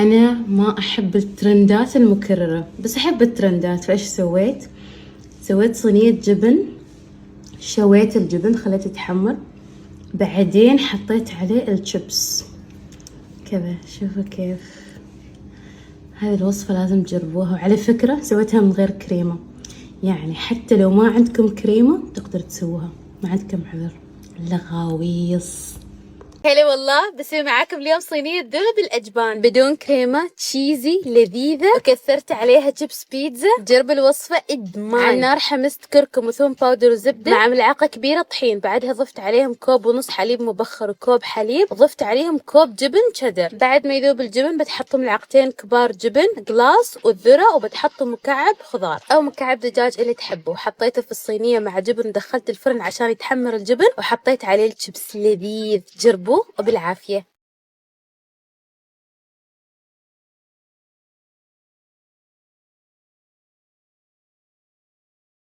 أنا ما أحب الترندات المكررة، بس أحب الترندات. فإيش سويت؟ سويت صينية جبن، شويت الجبن خليته يتحمر، بعدين حطيت عليه الشيبس كذا. شوفوا كيف. هذه الوصفة لازم تجربوها. وعلى فكرة سويتها من غير كريمة، يعني حتى لو ما عندكم كريمة تقدر تسووها، ما عندكم عذر. لغاويص. هلا والله، بسوي معاكم اليوم صينية ذرة بالأجبان بدون كريمة، تشيزي لذيذة، وكثرت عليها شيبس بيتزا. جرب الوصفة إدمان. على النار حمست كركم وثوم باودر وزبدة مع ملعقة كبيرة طحين، بعدها ضفت عليهم كوب ونص حليب مبخر وكوب حليب، ضفت عليهم كوب جبن شيدر. بعد ما يذوب الجبن بتحطوا ملعقتين كبار جبن جلاس والذرة، وبتحطوا مكعب خضار أو مكعب دجاج اللي تحبوا. حطيته في الصينية مع جبن ودخلت الفرن عشان يتحمر الجبن، وحطيت عليه الشيبس لذيذ. جربوه وبالعافية.